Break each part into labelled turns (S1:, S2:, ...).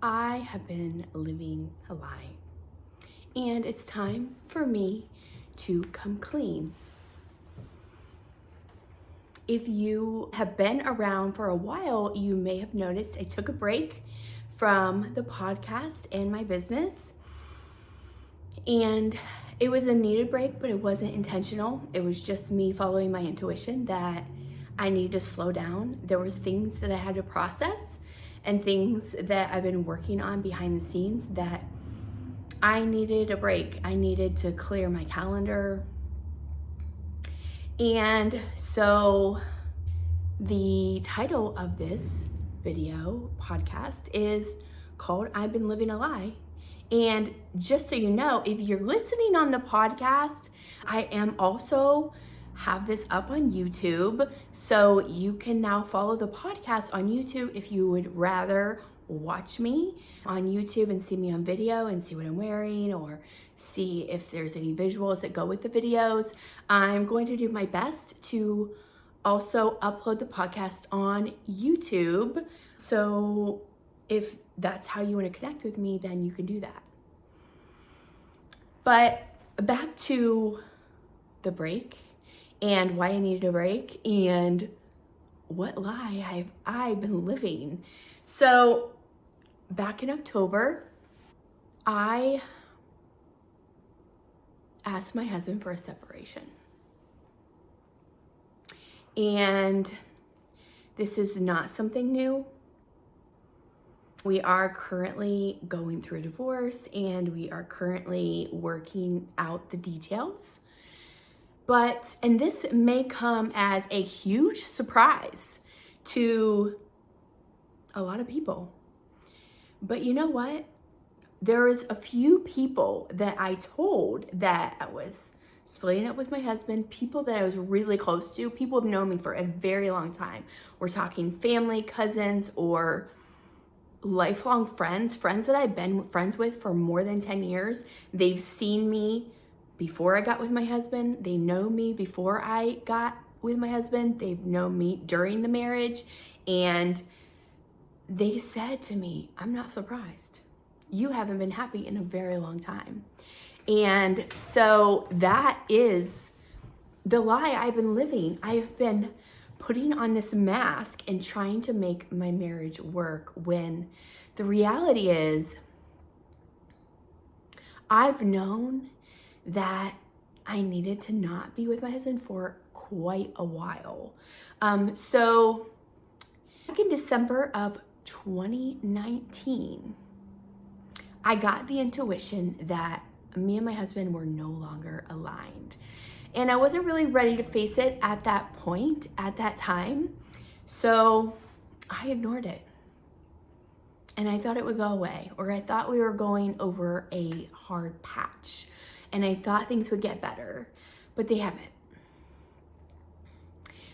S1: I have been living a lie, and it's time for me to come clean. If you have been around for a while, you may have noticed I took a break from the podcast and my business, and it was a needed break, but it wasn't intentional. It was just me following my intuition that I needed to slow down. There was things that I had to process and things that I've been working on behind the scenes that I needed a break. I needed to clear my calendar. And so the title of this video podcast is called I've Been Living a Lie. And just so you know, if you're listening on the podcast, I am also have this up on YouTube. So you can now follow the podcast on YouTube if you would rather watch me on YouTube and see me on video and see what I'm wearing or see if there's any visuals that go with the videos. I'm going to do my best to also upload the podcast on YouTube. So if that's how you want to connect with me, then you can do that. But back to the break and why I needed a break and what lie have I been living. So back in October, I asked my husband for a separation. And this is not something new. We are currently going through a divorce and we are currently working out the details. And this may come as a huge surprise to a lot of people. But you know what? There is a few people that I told that I was splitting up with my husband, people that I was really close to, people who've known me for a very long time. We're talking family, cousins, or lifelong friends that I've been friends with for more than 10 years. They've seen me before I got with my husband. They know me before I got with my husband. They've known me during the marriage. And they said to me, I'm not surprised. You haven't been happy in a very long time. And so that is the lie I've been living. I've been putting on this mask and trying to make my marriage work when the reality is I've known that I needed to not be with my husband for quite a while. So back in December of 2019, I got the intuition that me and my husband were no longer aligned. And I wasn't really ready to face it at that point, at that time. So I ignored it. And I thought it would go away, or I thought we were going over a hard patch. And I thought things would get better, but they haven't.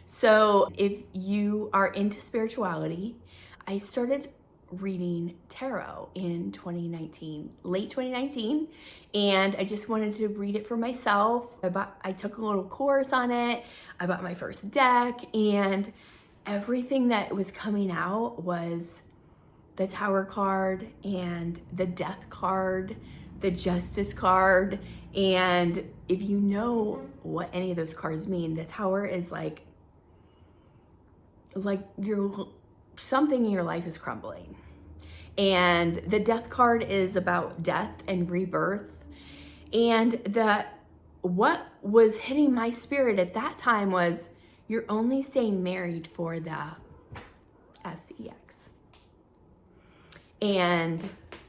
S1: So if you are into spirituality, I started reading tarot in 2019, late 2019, and I just wanted to read it for myself. I took a little course on it. I bought my first deck, and everything that was coming out was the Tower card and the Death card, the Justice card. And if you know what any of those cards mean, the Tower is like something in your life is crumbling. And the Death card is about death and rebirth. And what was hitting my spirit at that time was you're only staying married for the sex. And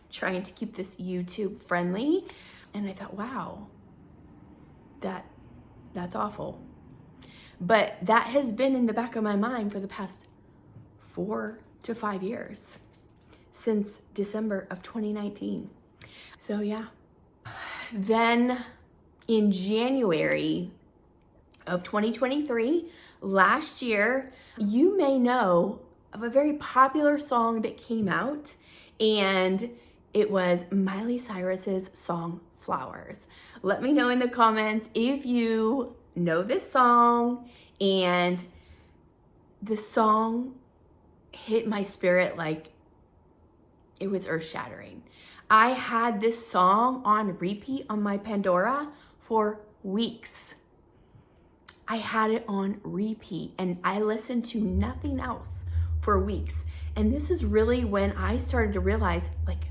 S1: trying to keep this YouTube friendly. And I thought, wow, that's awful. But that has been in the back of my mind for the past 4 to 5 years, since December of 2019. So yeah. Then in January of 2023, last year, you may know of a very popular song that came out, and it was Miley Cyrus's song Flowers. Let me know in the comments if you know this song. And the song hit my spirit like It was earth-shattering. I had this song on repeat on my Pandora for weeks. I had it on repeat and I listened to nothing else for weeks. And this is really when I started to realize, like,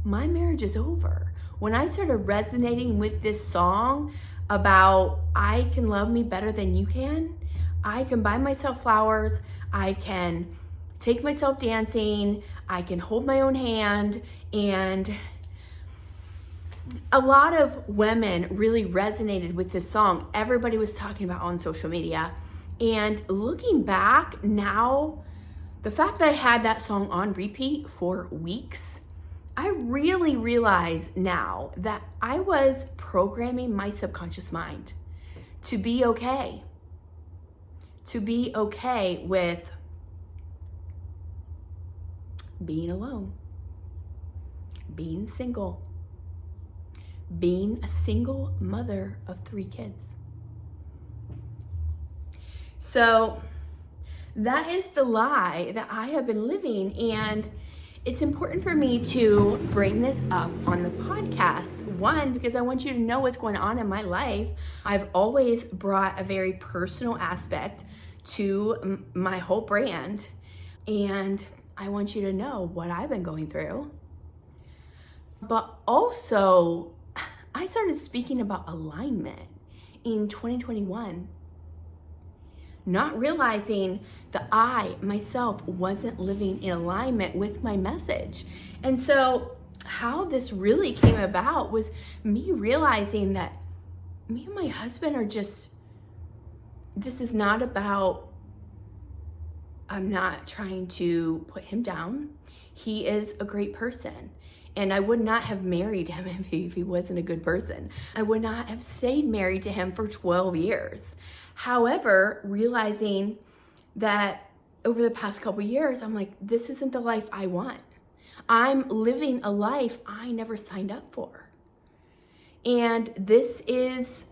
S1: my marriage is over. When I started resonating with this song about I can love me better than you can, I can buy myself flowers, I can take myself dancing, I can hold my own hand, and a lot of women really resonated with this song. Everybody was talking about on social media. And looking back now, the fact that I had that song on repeat for weeks, I really realize now that I was programming my subconscious mind to be okay. To be okay with being alone, being single, being a single mother of 3 kids. So that is the lie that I have been living, and it's important for me to bring this up on the podcast. One, because I want you to know what's going on in my life. I've always brought a very personal aspect to my whole brand, and I want you to know what I've been going through. But also, I started speaking about alignment in 2021, not realizing that I myself wasn't living in alignment with my message. And so how this really came about was me realizing that me and my husband are just, this is not about, I'm not trying to put him down. He is a great person. And I would not have married him if he wasn't a good person. I would not have stayed married to him for 12 years. However, realizing that over the past couple years, I'm like, this isn't the life I want. I'm living a life I never signed up for. And this is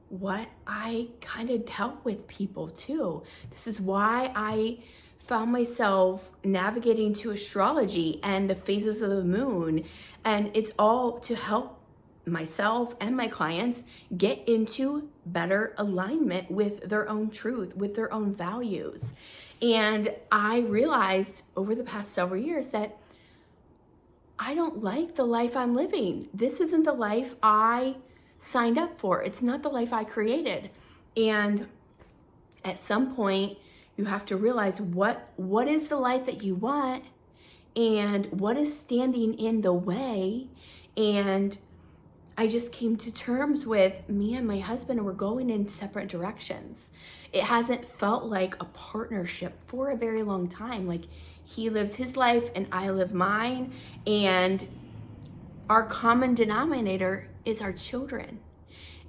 S1: what I kind of help with people too. This is why I found myself navigating to astrology and the phases of the moon. And it's all to help myself and my clients get into better alignment with their own truth, with their own values. And I realized over the past several years that I don't like the life I'm living. This isn't the life I signed up for. It's not the life I created. And at some point, you have to realize what is the life that you want and what is standing in the way. And I just came to terms with me and my husband, and we're going in separate directions. It hasn't felt like a partnership for a very long time. Like, he lives his life and I live mine, and our common denominator is our children.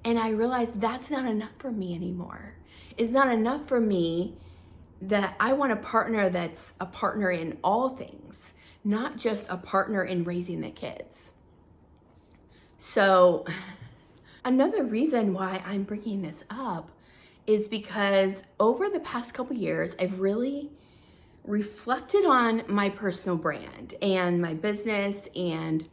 S1: And I realized that's not enough for me anymore. It's not enough for me that I want a partner that's a partner in all things, not just a partner in raising the kids. So another reason why I'm bringing this up is because over the past couple years, I've really reflected on my personal brand and my business, and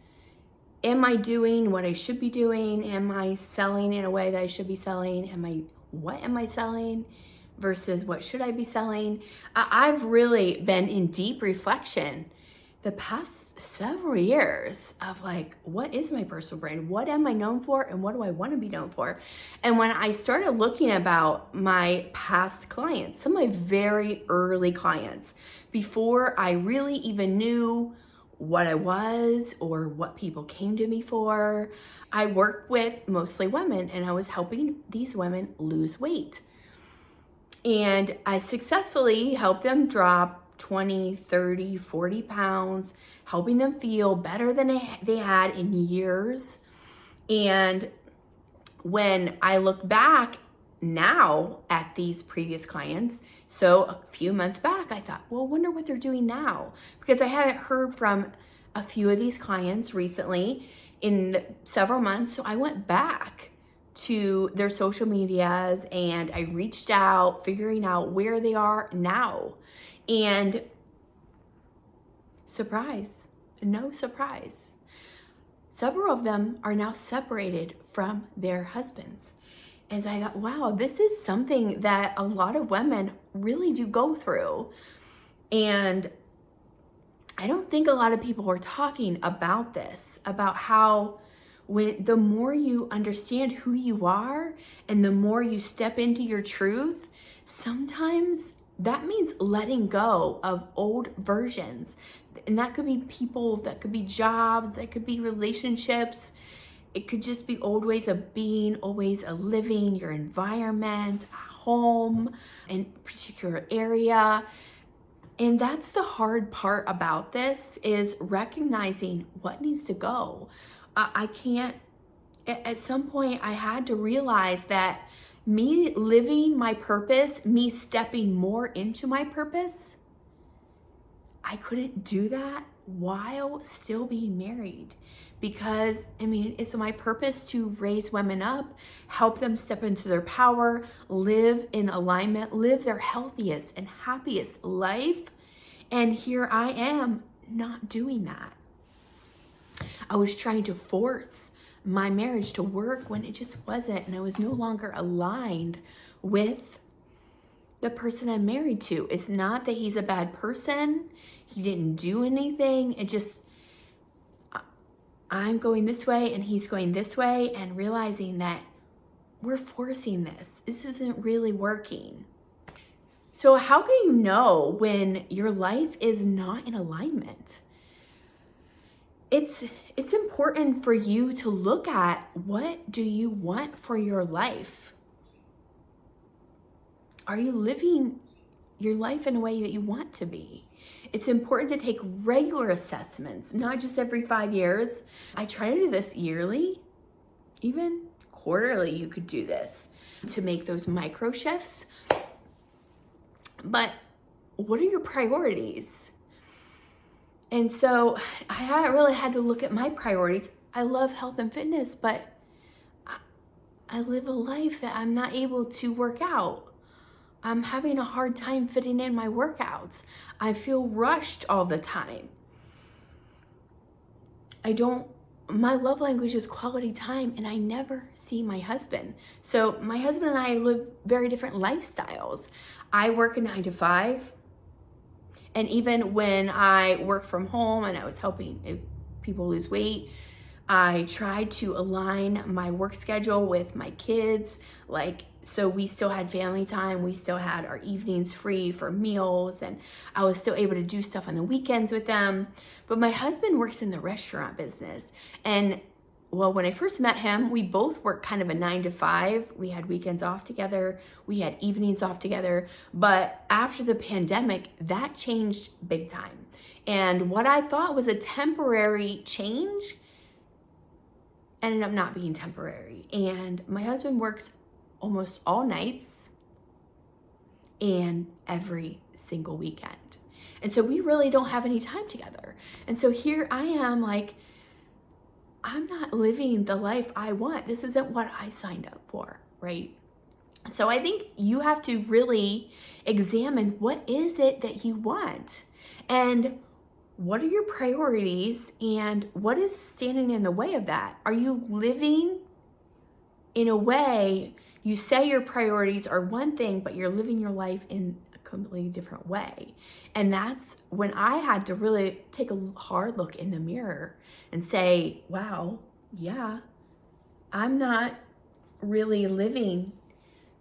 S1: am I doing what I should be doing? Am I selling in a way that I should be selling? What am I selling versus what should I be selling? I've really been in deep reflection the past several years of like, what is my personal brand? What am I known for? And what do I want to be known for? And when I started looking about my past clients, some of my very early clients, before I really even knew what I was or what people came to me for, I work with mostly women, and I was helping these women lose weight. And I successfully helped them drop 20, 30, 40 pounds, helping them feel better than they had in years. And when I look back now at these previous clients, so a few months back, I thought, well, I wonder what they're doing now, because I haven't heard from a few of these clients recently in several months. So I went back to their social medias and I reached out, figuring out where they are now. And Surprise. No surprise. Several of them are now separated from their husbands. As I thought, wow, this is something that a lot of women really do go through. And I don't think a lot of people are talking about this, about how the more you understand who you are and the more you step into your truth, sometimes that means letting go of old versions. And that could be people, that could be jobs, that could be relationships. It could just be old ways of being, old ways of living, your environment, home, in a particular area. And that's the hard part about this, is recognizing what needs to go. I can't, at some point I had to realize that me living my purpose, me stepping more into my purpose, I couldn't do that while still being married. Because, it's my purpose to raise women up, help them step into their power, live in alignment, live their healthiest and happiest life. And here I am not doing that. I was trying to force my marriage to work when it just wasn't. And I was no longer aligned with the person I'm married to. It's not that he's a bad person. He didn't do anything. It just, I'm going this way and he's going this way, and realizing that we're forcing this. This isn't really working. So how can you know when your life is not in alignment? It's important for you to look at, what do you want for your life? Are you living your life in a way that you want to be? It's important to take regular assessments, not just every 5 years. I try to do this yearly, even quarterly. You could do this to make those micro shifts. But what are your priorities? And so I really had to look at my priorities. I love health and fitness, but I live a life that I'm not able to work out. I'm having a hard time fitting in my workouts. I feel rushed all the time. My love language is quality time, and I never see my husband. So my husband and I live very different lifestyles. I work a 9 to 5. And even when I work from home and I was helping people lose weight, I tried to align my work schedule with my kids. So we still had family time. We still had our evenings free for meals, and I was still able to do stuff on the weekends with them. But my husband works in the restaurant business. And when I first met him, we both worked kind of a 9 to 5. We had weekends off together. We had evenings off together. But after the pandemic, that changed big time. And what I thought was a temporary change ended up not being temporary. And my husband works almost all nights and every single weekend. And so we really don't have any time together. And so here I am, I'm not living the life I want. This isn't what I signed up for, right? So I think you have to really examine, what is it that you want? And what are your priorities, and what is standing in the way of that? Are you living in a way, you say your priorities are one thing, but you're living your life in a completely different way? And that's when I had to really take a hard look in the mirror and say, wow, yeah, I'm not really living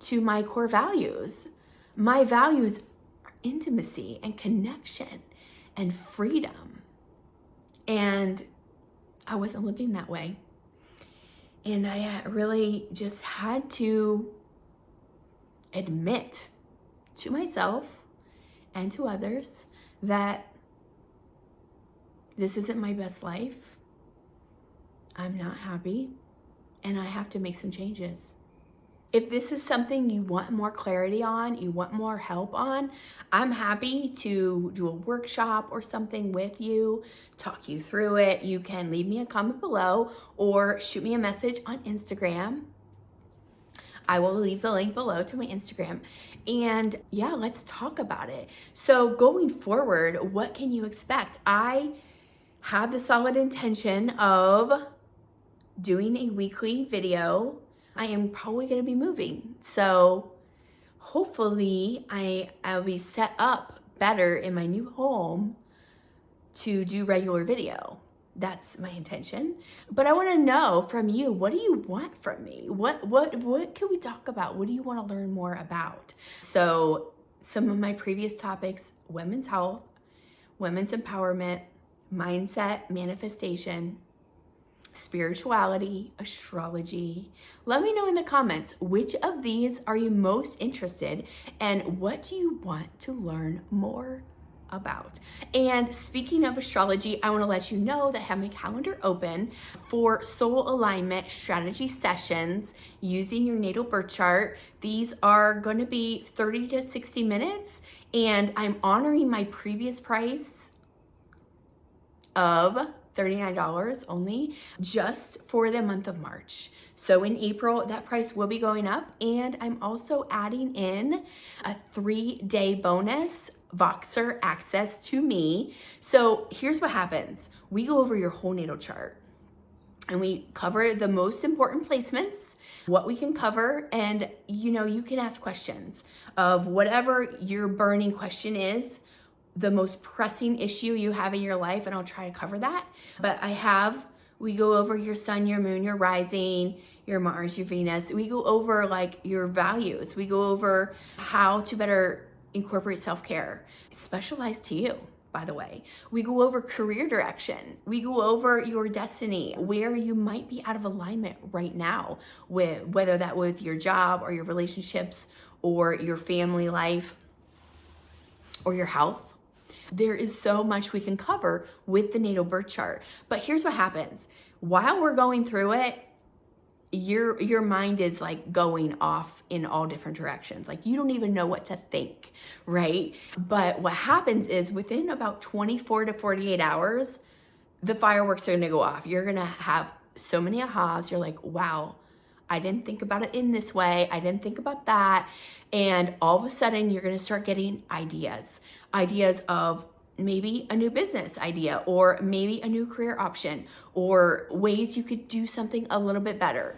S1: to my core values. My values are intimacy and connection and freedom. And I wasn't living that way. And I really just had to admit to myself and to others that this isn't my best life. I'm not happy, and I have to make some changes. If this is something you want more clarity on, you want more help on, I'm happy to do a workshop or something with you, talk you through it. You can leave me a comment below or shoot me a message on Instagram. I will leave the link below to my Instagram. And yeah, let's talk about it. So going forward, what can you expect? I have the solid intention of doing a weekly video. I am probably going to be moving. So hopefully I'll be set up better in my new home to do regular video. That's my intention. But I want to know from you, what do you want from me? What can we talk about? What do you want to learn more about? So some of my previous topics: women's health, women's empowerment, mindset, manifestation, spirituality, astrology. Let me know in the comments, which of these are you most interested in, and what do you want to learn more about? And speaking of astrology, I want to let you know that I have my calendar open for soul alignment strategy sessions using your natal birth chart. These are going to be 30 to 60 minutes, and I'm honoring my previous price of $39 only, just for the month of March. So in April, that price will be going up, and I'm also adding in a 3-day bonus Voxer access to me. So here's what happens. We go over your whole natal chart and we cover the most important placements, what we can cover, and you can ask questions of whatever your burning question is, the most pressing issue you have in your life, and I'll try to cover that. But we go over your sun, your moon, your rising, your Mars, your Venus. We go over like your values. We go over how to better incorporate self-care, specialized to you, by the way. We go over career direction. We go over your destiny, where you might be out of alignment right now, with whether that with your job or your relationships or your family life or your health. There is so much we can cover with the natal birth chart. But here's what happens. While we're going through it, your mind is like going off in all different directions. Like you don't even know what to think, right? But what happens is within about 24 to 48 hours, the fireworks are gonna go off. You're gonna have so many ahas. You're like, wow, I didn't think about it in this way. I didn't think about that. And all of a sudden you're gonna start getting ideas of maybe a new business idea, or maybe a new career option, or ways you could do something a little bit better.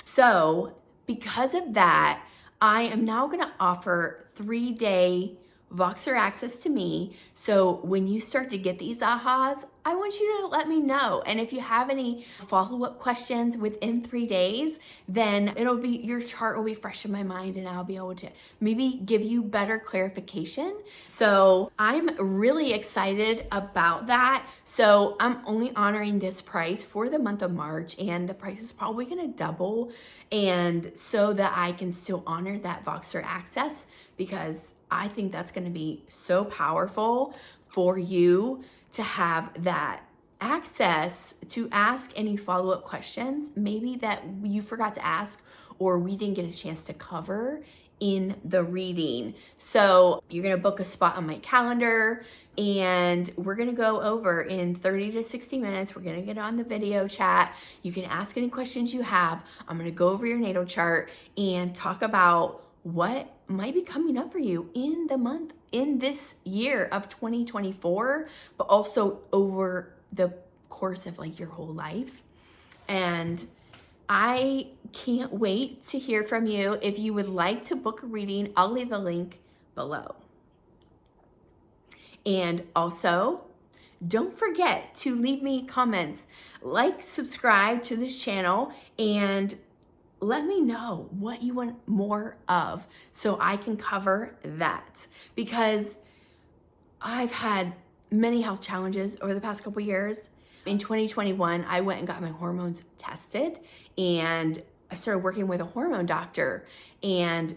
S1: So because of that, I am now going to offer 3-day Voxer access to me. So when you start to get these ahas, I want you to let me know. And if you have any follow-up questions within 3 days, then your chart will be fresh in my mind, and I'll be able to maybe give you better clarification. So I'm really excited about that. So I'm only honoring this price for the month of March, and the price is probably going to double. And so that I can still honor that Voxer access, because I think that's going to be so powerful for you to have that access to ask any follow-up questions, maybe that you forgot to ask or we didn't get a chance to cover in the reading. So you're going to book a spot on my calendar, and we're going to go over in 30 to 60 minutes. We're going to get on the video chat. You can ask any questions you have. I'm going to go over your natal chart and talk about what might be coming up for you in this year of 2024, but also over the course of like your whole life. And I can't wait to hear from you. If you would like to book a reading, I'll leave the link below. And also, don't forget to leave me comments, subscribe to this channel, and let me know what you want more of so I can cover that, because I've had many health challenges over the past couple years. In 2021, I went and got my hormones tested, and I started working with a hormone doctor, and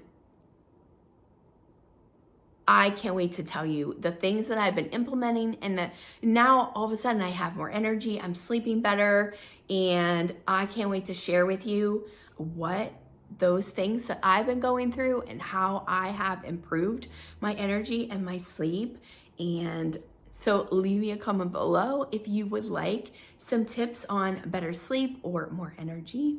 S1: I can't wait to tell you the things that I've been implementing, and that now all of a sudden I have more energy, I'm sleeping better, and I can't wait to share with you what those things that I've been going through and how I have improved my energy and my sleep. And so leave me a comment below if you would like some tips on better sleep or more energy.